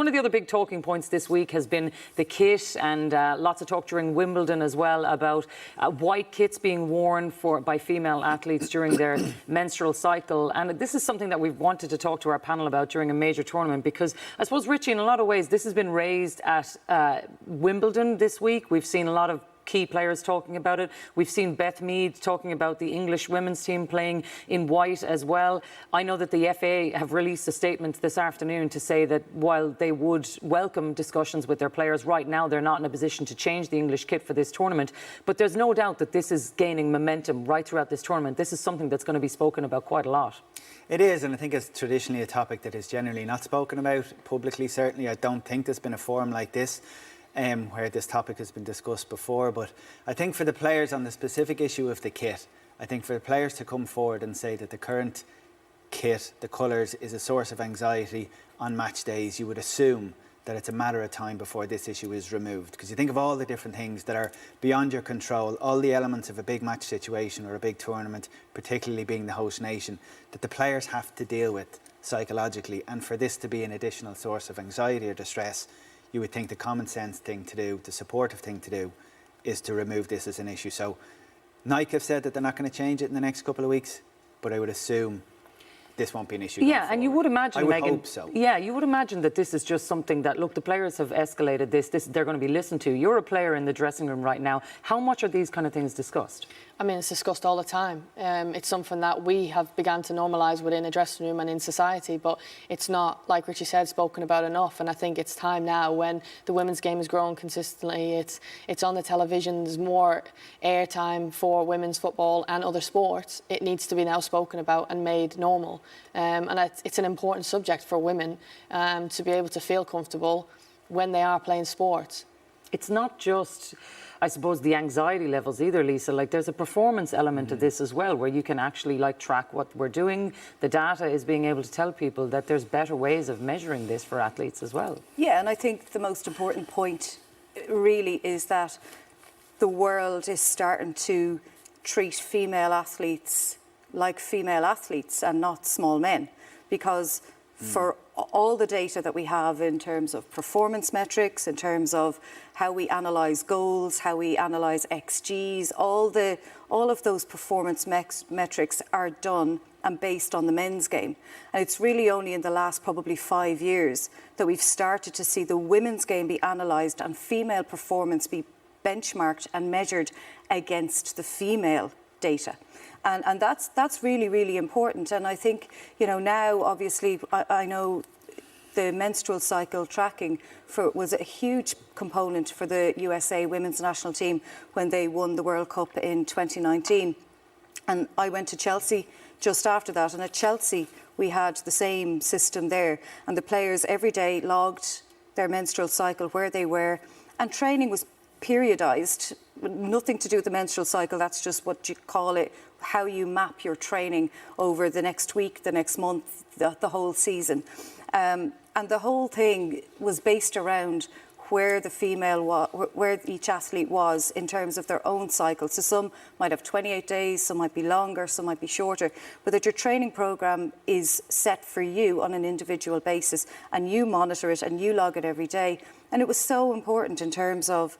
one of the other big talking points this week has been the kit, and lots of talk during Wimbledon as well about white kits being worn by female athletes during their menstrual cycle. And this is something that we've wanted to talk to our panel about during a major tournament, because I suppose, Richie, in a lot of ways, this has been raised at Wimbledon this week. We've seen a lot of key players talking about it. We've seen Beth Mead talking about the English women's team playing in white as well. I know that the FA have released a statement this afternoon to say that while they would welcome discussions with their players, right now they're not in a position to change the English kit for this tournament. But there's no doubt that this is gaining momentum right throughout this tournament. This is something that's going to be spoken about quite a lot. It is, and I think it's traditionally a topic that is generally not spoken about publicly. Certainly, I don't think there's been a forum like this where this topic has been discussed before. But I think for the players on the specific issue of the kit, I think for the players to come forward and say that the current kit, the colours, is a source of anxiety on match days, you would assume that it's a matter of time before this issue is removed. Because you think of all the different things that are beyond your control, all the elements of a big match situation or a big tournament, particularly being the host nation, that the players have to deal with psychologically. And for this to be an additional source of anxiety or distress, you would think the common sense thing to do, the supportive thing to do, is to remove this as an issue. So Nike have said that they're not going to change it in the next couple of weeks, but I would assume this won't be an issue. Yeah, and you would imagine, I would Megan, hope so. Yeah, you would imagine that this is just something that, look, the players have escalated this. They're going to be listened to. You're a player in the dressing room right now. How much are these kind of things discussed? I mean, it's discussed all the time. It's something that we have begun to normalise within a dressing room and in society, but it's not, like Richie said, spoken about enough. And I think it's time now, when the women's game is growing consistently, it's on the television, there's more airtime for women's football and other sports. It needs to be now spoken about and made normal. And it's an important subject for women to be able to feel comfortable when they are playing sports. It's not just, I suppose, the anxiety levels either, Lisa. Like, there's a performance element to this as well, where you can actually track what we're doing. The data is being able to tell people that there's better ways of measuring this for athletes as well. Yeah, and I think the most important point really is that the world is starting to treat female athletes like female athletes and not small men, because for all the data that we have in terms of performance metrics, in terms of how we analyse goals, how we analyse XGs, all of those performance metrics are done and based on the men's game. And it's really only in the last probably 5 years that we've started to see the women's game be analysed and female performance be benchmarked and measured against the female data. And that's really, really important. And I think, now, obviously, I know the menstrual cycle tracking was a huge component for the USA women's national team when they won the World Cup in 2019. And I went to Chelsea just after that. And at Chelsea, we had the same system there. And the players every day logged their menstrual cycle, where they were. And training was periodised, nothing to do with the menstrual cycle. That's just what you call it, how you map your training over the next week, the next month, the whole season. And the whole thing was based around where the female where each athlete was in terms of their own cycle. So some might have 28 days, some might be longer, some might be shorter, but that your training program is set for you on an individual basis, and you monitor it and you log it every day. And it was so important in terms of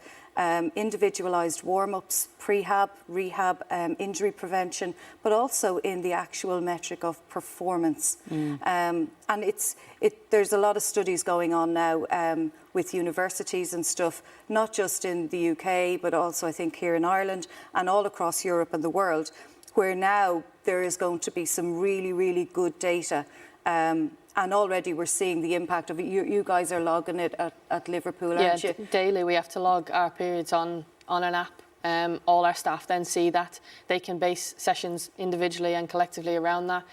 individualised warm-ups, prehab, rehab, injury prevention, but also in the actual metric of performance. And there's a lot of studies going on now with universities and stuff, not just in the UK, but also I think here in Ireland and all across Europe and the world, where now there is going to be some really, really good data. And already we're seeing the impact of it. You guys are logging it at Liverpool, aren't you? Yeah, daily we have to log our periods on an app. All our staff then see that. They can base sessions individually and collectively around that.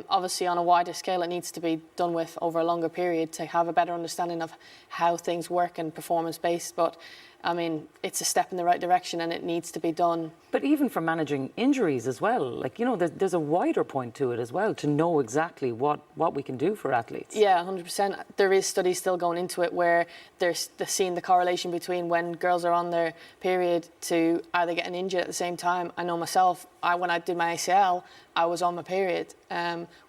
Obviously, on a wider scale, it needs to be done with over a longer period to have a better understanding of how things work and performance-based. But I mean, it's a step in the right direction and it needs to be done. But even for managing injuries as well, there's a wider point to it as well, to know exactly what we can do for athletes. Yeah, 100%. There is studies still going into it where they're seeing the correlation between when girls are on their period to are they getting injured at the same time. I know myself, when I did my ACL, I was on my period.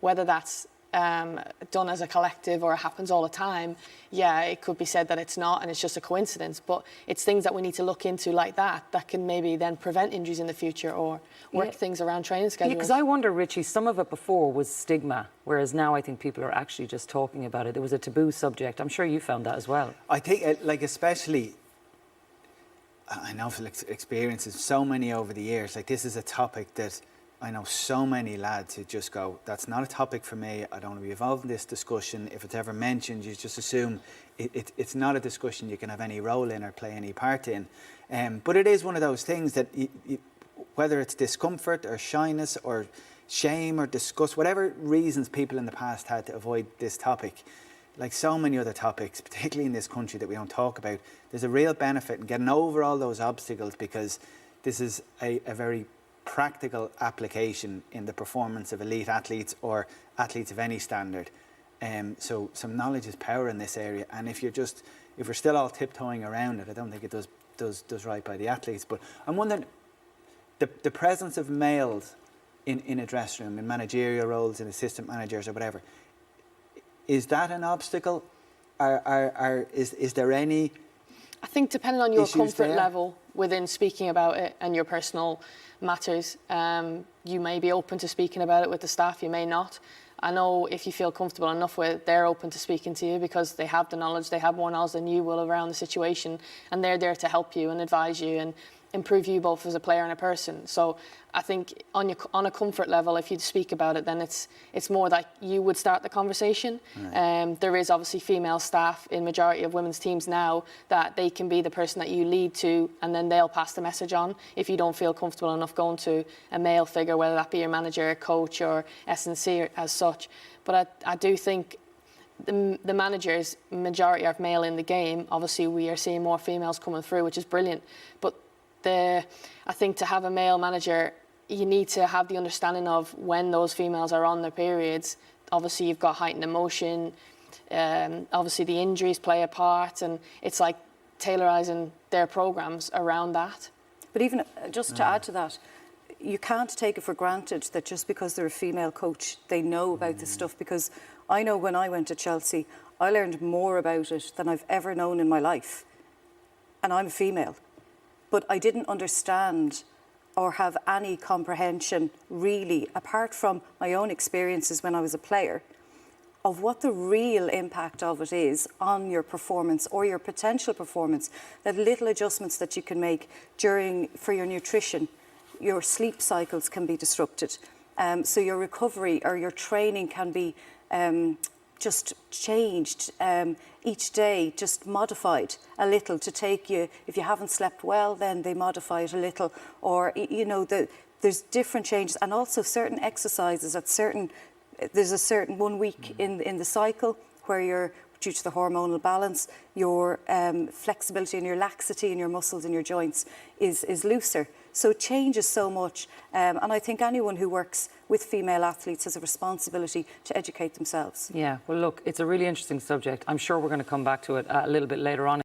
Whether that's done as a collective or it happens all the time, yeah, it could be said that it's not and it's just a coincidence. But it's things that we need to look into like that can maybe then prevent injuries in the future or work things around training schedules. Yeah, because I wonder, Richie, some of it before was stigma, whereas now I think people are actually just talking about it. It was a taboo subject. I'm sure you found that as well. I think, like, especially, I know from experiences, so many over the years, like, this is a topic that I know so many lads who just go, that's not a topic for me, I don't want to be involved in this discussion. If it's ever mentioned, you just assume it's not a discussion you can have any role in or play any part in. But it is one of those things that, whether it's discomfort or shyness or shame or disgust, whatever reasons people in the past had to avoid this topic, like so many other topics, particularly in this country that we don't talk about, there's a real benefit in getting over all those obstacles, because this is a very practical application in the performance of elite athletes or athletes of any standard. So some knowledge is power in this area, and if we're still all tiptoeing around it, I don't think it does right by the athletes. But I'm wondering, the presence of males in a dressing room, in managerial roles, in assistant managers or whatever, is that an obstacle? Is there any? I think depending on your comfort there? level within speaking about it and your personal matters, you may be open to speaking about it with the staff, you may not. I know if you feel comfortable enough with it, they're open to speaking to you because they have the knowledge, they have more knowledge than you will around the situation, and they're there to help you and advise you and improve you both as a player and a person. So I think on a comfort level, if you speak about it, then it's more like you would start the conversation. Right. There is obviously female staff in majority of women's teams now that they can be the person that you lead to, and then they'll pass the message on if you don't feel comfortable enough going to a male figure, whether that be your manager, coach or S&C as such. But I do think the managers, majority are male in the game. Obviously we are seeing more females coming through, which is brilliant. But I think to have a male manager, you need to have the understanding of when those females are on their periods. Obviously, you've got heightened emotion. Obviously, the injuries play a part, and it's like tailorizing their programs around that. But even just to add to that, you can't take it for granted that just because they're a female coach, they know about this stuff. Because I know when I went to Chelsea, I learned more about it than I've ever known in my life. And I'm a female. But I didn't understand or have any comprehension really, apart from my own experiences when I was a player, of what the real impact of it is on your performance or your potential performance. That little adjustments that you can make for your nutrition, your sleep cycles can be disrupted. So your recovery or your training can be just changed each day, just modified a little to take you. If you haven't slept well, then they modify it a little. Or, you know, there's different changes, and also certain exercises there's a certain 1 week in the cycle where you're, due to the hormonal balance, your flexibility and your laxity in your muscles and your joints is looser. So it changes so much. And I think anyone who works with female athletes has a responsibility to educate themselves. Yeah, well, look, it's a really interesting subject. I'm sure we're going to come back to it a little bit later on.